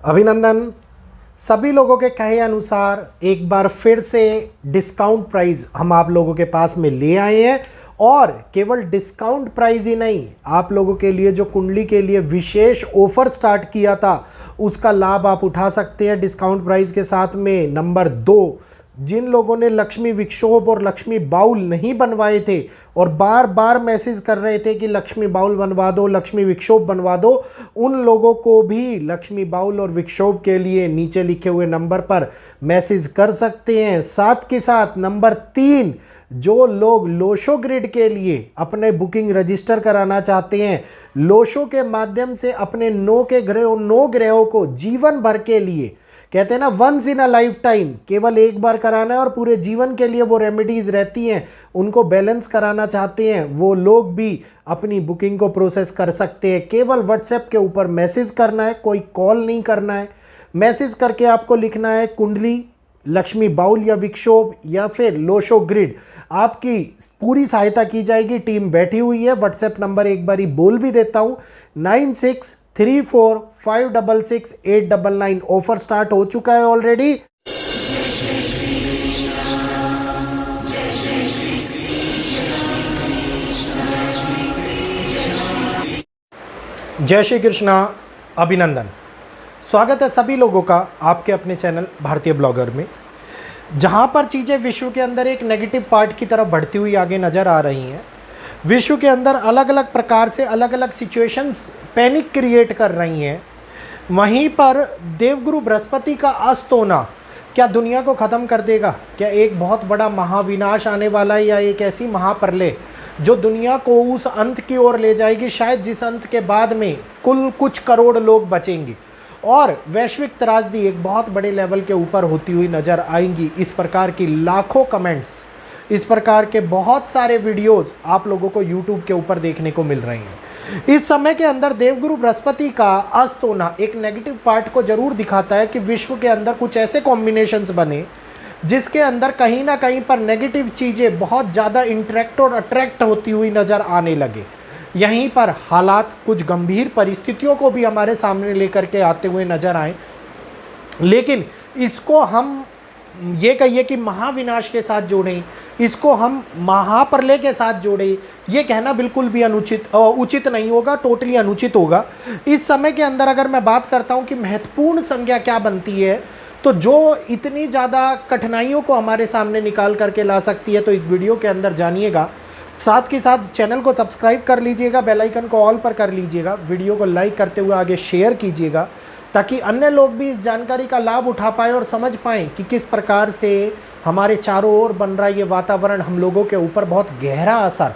अभिनंदन। सभी लोगों के कहे अनुसार एक बार फिर से डिस्काउंट प्राइस हम आप लोगों के पास में ले आए हैं और केवल डिस्काउंट प्राइस ही नहीं, आप लोगों के लिए जो कुंडली के लिए विशेष ऑफर स्टार्ट किया था उसका लाभ आप उठा सकते हैं डिस्काउंट प्राइस के साथ में। नंबर 2, जिन लोगों ने लक्ष्मी विक्षोभ और लक्ष्मी बाउल नहीं बनवाए थे और बार बार मैसेज कर रहे थे कि लक्ष्मी बाउल बनवा दो, लक्ष्मी विक्षोभ बनवा दो, उन लोगों को भी लक्ष्मी बाउल और विक्षोभ के लिए नीचे लिखे हुए नंबर पर मैसेज कर सकते हैं। साथ के साथ नंबर 3, जो लोग लोशो ग्रिड के लिए अपने बुकिंग रजिस्टर कराना चाहते हैं, लोशो के माध्यम से अपने 9 ग्रहों को जीवन भर के लिए, कहते हैं ना once in a lifetime, केवल एक बार कराना है और पूरे जीवन के लिए वो रेमेडीज रहती हैं, उनको बैलेंस कराना चाहते हैं, वो लोग भी अपनी बुकिंग को प्रोसेस कर सकते हैं। केवल व्हाट्सएप के ऊपर मैसेज करना है, कोई कॉल नहीं करना है। मैसेज करके आपको लिखना है कुंडली, लक्ष्मी बाउल या विक्षोभ या फिर लोशो ग्रिड, आपकी पूरी सहायता की जाएगी। टीम बैठी हुई है। व्हाट्सएप नंबर एक बारी बोल भी देता हूँ, 9634566899। ऑफर स्टार्ट हो चुका है ऑलरेडी। जय श्री कृष्णा। अभिनंदन। स्वागत है सभी लोगों का आपके अपने चैनल भारतीय ब्लॉगर में, जहां पर चीज़ें विश्व के अंदर एक नेगेटिव पार्ट की तरफ बढ़ती हुई आगे नज़र आ रही हैं। विश्व के अंदर अलग अलग प्रकार से अलग अलग सिचुएशंस पैनिक क्रिएट कर रही हैं। वहीं पर देवगुरु बृहस्पति का अस्त होना क्या दुनिया को ख़त्म कर देगा? क्या एक बहुत बड़ा महाविनाश आने वाला है या एक ऐसी महाप्रलय जो दुनिया को उस अंत की ओर ले जाएगी, शायद जिस अंत के बाद में कुल कुछ करोड़ लोग बचेंगे और वैश्विक त्रासदी एक बहुत बड़े लेवल के ऊपर होती हुई नज़र आएंगी। इस प्रकार की लाखों कमेंट्स, इस प्रकार के बहुत सारे वीडियोस आप लोगों को YouTube के ऊपर देखने को मिल रहे हैं। इस समय के अंदर देवगुरु बृहस्पति का अस्त होना एक नेगेटिव पार्ट को जरूर दिखाता है कि विश्व के अंदर कुछ ऐसे कॉम्बिनेशंस बने जिसके अंदर कहीं ना कहीं पर नेगेटिव चीज़ें बहुत ज़्यादा इंटरेक्ट और अट्रैक्ट होती हुई नज़र आने लगे। यहीं पर हालात कुछ गंभीर परिस्थितियों को भी हमारे सामने लेकर के आते हुए नजर आए, लेकिन इसको हम ये कहिए कि महाविनाश के साथ जोड़ें, इसको हम महाप्रलय के साथ जोड़ें, ये कहना बिल्कुल भी उचित नहीं होगा, टोटली अनुचित होगा। इस समय के अंदर अगर मैं बात करता हूँ कि महत्वपूर्ण संज्ञा क्या बनती है, तो जो इतनी ज़्यादा कठिनाइयों को हमारे सामने निकाल करके ला सकती है, तो इस वीडियो के अंदर जानिएगा। साथ के साथ चैनल को सब्सक्राइब कर लीजिएगा, बेल आइकन को ऑल पर कर लीजिएगा, वीडियो को लाइक करते हुए आगे शेयर कीजिएगा ताकि अन्य लोग भी इस जानकारी का लाभ उठा पाएँ और समझ पाएँ कि किस प्रकार से हमारे चारों ओर बन रहा ये वातावरण हम लोगों के ऊपर बहुत गहरा असर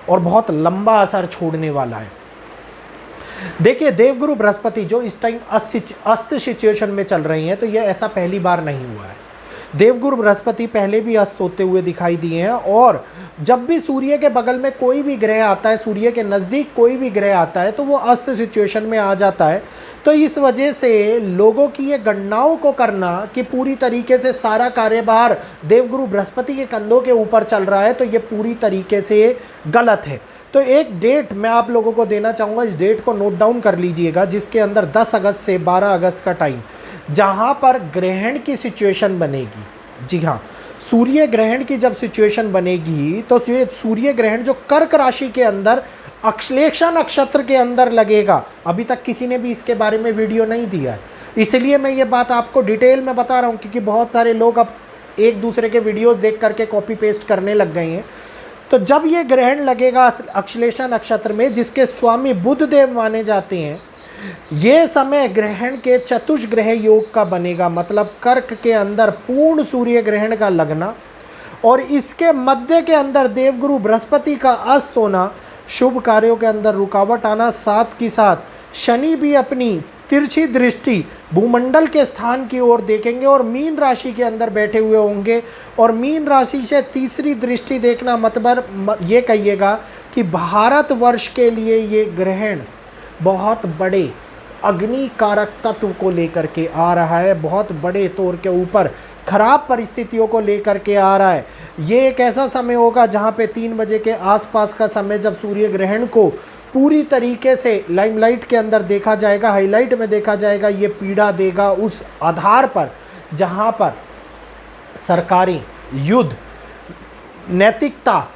और बहुत लंबा असर छोड़ने वाला है। देखिए, देवगुरु बृहस्पति जो इस टाइम अस्त सिचुएशन में चल रही हैं, तो ये ऐसा पहली बार नहीं हुआ है। देवगुरु बृहस्पति पहले भी अस्त होते हुए दिखाई दिए हैं और जब भी सूर्य के बगल में कोई भी ग्रह आता है, सूर्य के नज़दीक कोई भी ग्रह आता है, तो वो अस्त सिचुएशन में आ जाता है। तो इस वजह से लोगों की ये गणनाओं को करना कि पूरी तरीके से सारा कार्यभार देवगुरु बृहस्पति के कंधों के ऊपर चल रहा है, तो ये पूरी तरीके से गलत है। तो एक डेट मैं आप लोगों को देना चाहूँगा, इस डेट को नोट डाउन कर लीजिएगा, जिसके अंदर 10 अगस्त से 12 अगस्त का टाइम, जहाँ पर ग्रहण की सिचुएशन बनेगी। जी हाँ, सूर्य ग्रहण की जब सिचुएशन बनेगी तो ये सूर्य ग्रहण जो कर्क राशि के अंदर अश्लेषा नक्षत्र के अंदर लगेगा। अभी तक किसी ने भी इसके बारे में वीडियो नहीं दिया है, इसलिए मैं ये बात आपको डिटेल में बता रहा हूँ, क्योंकि बहुत सारे लोग अब एक दूसरे के वीडियोस देख करके कॉपी पेस्ट करने लग गए हैं। तो जब ये ग्रहण लगेगा अश्लेषा नक्षत्र में, जिसके स्वामी बुध देव माने जाते हैं, ये समय ग्रहण के चतुष्ग्रह योग का बनेगा, मतलब कर्क के अंदर पूर्ण सूर्य ग्रहण का लगना और इसके मध्य के अंदर देवगुरु बृहस्पति का अस्त होना, शुभ कार्यों के अंदर रुकावट आना, साथ ही साथ शनि भी अपनी तिरछी दृष्टि भूमंडल के स्थान की ओर देखेंगे और मीन राशि के अंदर बैठे हुए होंगे। और मीन राशि से तीसरी दृष्टि देखना मतलब ये कहिएगा कि भारतवर्ष के लिए ये ग्रहण बहुत बड़े अग्नि कारक तत्व को लेकर के आ रहा है, बहुत बड़े तौर के ऊपर खराब परिस्थितियों को लेकर के आ रहा है। ये एक ऐसा समय होगा जहाँ पे 3 बजे के आसपास का समय, जब सूर्य ग्रहण को पूरी तरीके से लाइमलाइट के अंदर देखा जाएगा, हाईलाइट में देखा जाएगा। ये पीड़ा देगा उस आधार पर जहाँ पर सरकारी, युद्ध, नैतिकता,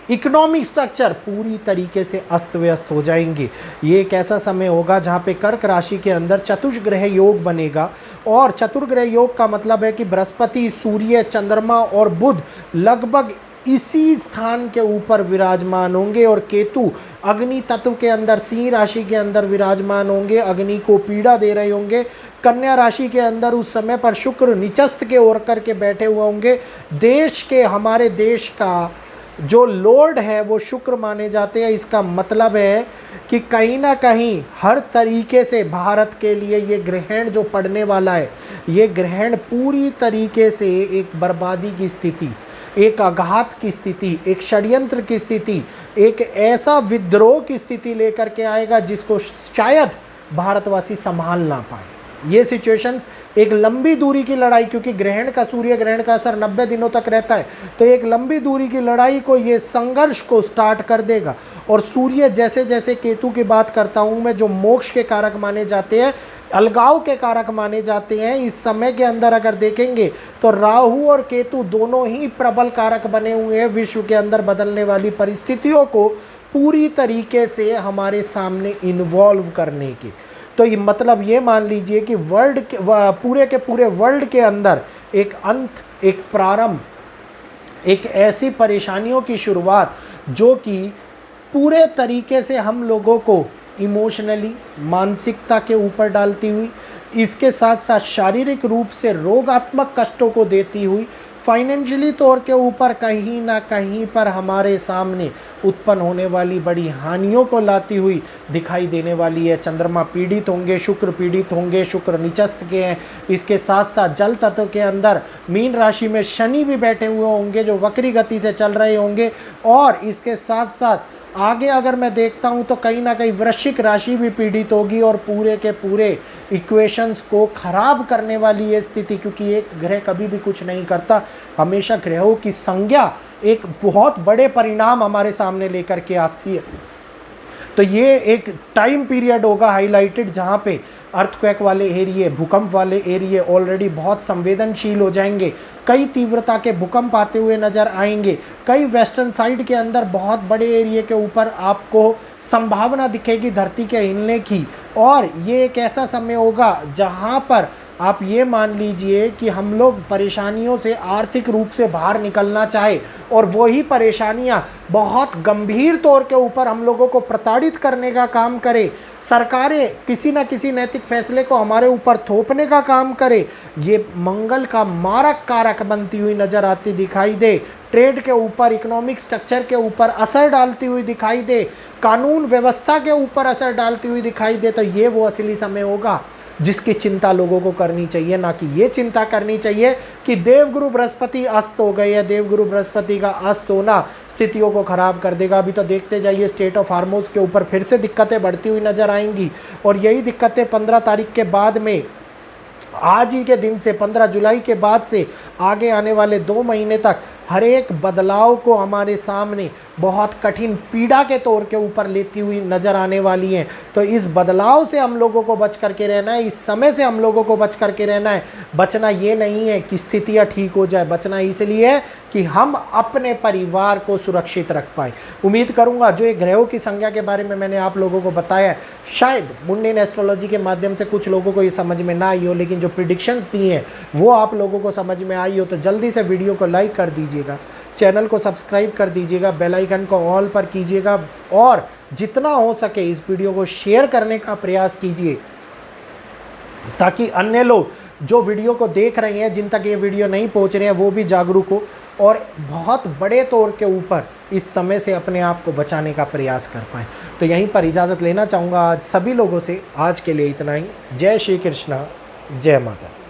इकोनॉमिक स्ट्रक्चर पूरी तरीके से अस्त व्यस्त हो जाएंगे। ये एक ऐसा समय होगा जहाँ पे कर्क राशि के अंदर चतुर्ग्रह योग बनेगा, और चतुर्ग्रह योग का मतलब है कि बृहस्पति, सूर्य, चंद्रमा और बुध लगभग इसी स्थान के ऊपर विराजमान होंगे, और केतु अग्नि तत्व के अंदर सिंह राशि के अंदर विराजमान होंगे, अग्नि को पीड़ा दे रहे होंगे। कन्या राशि के अंदर उस समय पर शुक्र निचस्त के ओर करके बैठे हुए होंगे। देश के, हमारे देश का जो लॉर्ड है वो शुक्र माने जाते हैं। इसका मतलब है कि कहीं ना कहीं हर तरीके से भारत के लिए ये ग्रहण जो पड़ने वाला है, ये ग्रहण पूरी तरीके से एक बर्बादी की स्थिति, एक आघात की स्थिति, एक षड्यंत्र की स्थिति, एक ऐसा विद्रोह की स्थिति लेकर के आएगा जिसको शायद भारतवासी संभाल ना पाए। ये सिचुएशंस एक लंबी दूरी की लड़ाई, क्योंकि ग्रहण का, सूर्य ग्रहण का असर 90 दिनों तक रहता है, तो एक लंबी दूरी की लड़ाई को, ये संघर्ष को स्टार्ट कर देगा। और सूर्य जैसे जैसे, केतु की बात करता हूँ मैं, जो मोक्ष के कारक माने जाते हैं, अलगाव के कारक माने जाते हैं, इस समय के अंदर अगर देखेंगे तो राहु और केतु दोनों ही प्रबल कारक बने हुए हैं विश्व के अंदर बदलने वाली परिस्थितियों को पूरी तरीके से हमारे सामने इन्वॉल्व करने की। तो ये मतलब ये मान लीजिए कि वर्ल्ड के, पूरे के पूरे वर्ल्ड के अंदर एक अंत, एक प्रारंभ, एक ऐसी परेशानियों की शुरुआत जो कि पूरे तरीके से हम लोगों को इमोशनली, मानसिकता के ऊपर डालती हुई, इसके साथ साथ शारीरिक रूप से रोगात्मक कष्टों को देती हुई, फाइनेंशियली तौर के ऊपर कहीं ना कहीं पर हमारे सामने उत्पन्न होने वाली बड़ी हानियों को लाती हुई दिखाई देने वाली है। चंद्रमा पीड़ित होंगे, शुक्र पीड़ित होंगे, शुक्र निचस्त के हैं। इसके साथ साथ जल तत्व के अंदर मीन राशि में शनि भी बैठे हुए होंगे जो वक्री गति से चल रहे होंगे, और इसके साथ साथ आगे अगर मैं देखता हूं तो कहीं ना कहीं वृश्चिक राशि भी पीड़ित होगी, और पूरे के पूरे इक्वेशंस को खराब करने वाली ये स्थिति, क्योंकि एक ग्रह कभी भी कुछ नहीं करता, हमेशा ग्रहों की संज्ञा एक बहुत बड़े परिणाम हमारे सामने लेकर के आती है। तो ये एक टाइम पीरियड होगा हाईलाइटेड, जहाँ पे अर्थक्वेक वाले एरिए, भूकंप वाले एरिए ऑलरेडी बहुत संवेदनशील हो जाएंगे। कई तीव्रता के भूकंप आते हुए नजर आएंगे। कई वेस्टर्न साइड के अंदर बहुत बड़े एरिए के ऊपर आपको संभावना दिखेगी धरती के हिलने की। और ये एक ऐसा समय होगा जहाँ पर आप ये मान लीजिए कि हम लोग परेशानियों से आर्थिक रूप से बाहर निकलना चाहे, और वही परेशानियां बहुत गंभीर तौर के ऊपर हम लोगों को प्रताड़ित करने का काम करे, सरकारें किसी न किसी नैतिक फैसले को हमारे ऊपर थोपने का काम करे, ये मंगल का मारक कारक बनती हुई नजर आती दिखाई दे। ट्रेड के ऊपर, इकोनॉमिक स्ट्रक्चर के ऊपर असर डालती हुई दिखाई दे, कानून व्यवस्था के ऊपर असर डालती हुई दिखाई दे। तो ये वो असली समय होगा जिसकी चिंता लोगों को करनी चाहिए, ना कि ये चिंता करनी चाहिए कि देवगुरु बृहस्पति अस्त हो गए हैं। देवगुरु बृहस्पति का अस्त होना स्थितियों को खराब कर देगा। अभी तो देखते जाइए स्टेट ऑफ हार्मोज के ऊपर फिर से दिक्कतें बढ़ती हुई नजर आएंगी, और यही दिक्कतें 15 तारीख के बाद में, आज ही के दिन से 15 जुलाई के बाद से आगे आने वाले 2 महीने तक हर एक बदलाव को हमारे सामने बहुत कठिन पीड़ा के तौर के ऊपर लेती हुई नज़र आने वाली हैं। तो इस बदलाव से हम लोगों को बच करके रहना है, इस समय से हम लोगों को बच करके रहना है। बचना ये नहीं है कि स्थितियाँ ठीक हो जाए, बचना इसलिए है कि हम अपने परिवार को सुरक्षित रख पाए। उम्मीद करूंगा जो ये ग्रहों की संज्ञा के बारे में मैंने आप लोगों को बताया, शायद मुंडेन एस्ट्रोलॉजी के माध्यम से कुछ लोगों को ये समझ में ना आई हो, लेकिन जो प्रिडिक्शंस दी हैं वो आप लोगों को समझ में आई हो। तो जल्दी से वीडियो को लाइक कर दीजिएगा, चैनल को सब्सक्राइब कर दीजिएगा, बेल आइकन को ऑल पर कीजिएगा, और जितना हो सके इस वीडियो को शेयर करने का प्रयास कीजिए, ताकि अन्य लोग जो वीडियो को देख रहे हैं, जिन तक ये वीडियो नहीं पहुंच रहे हैं, वो भी जागरूक हो और बहुत बड़े तौर के ऊपर इस समय से अपने आप को बचाने का प्रयास कर पाएँ। तो यहीं पर इजाज़त लेना चाहूँगा आज सभी लोगों से। आज के लिए इतना ही। जय श्री कृष्णा, जय माता।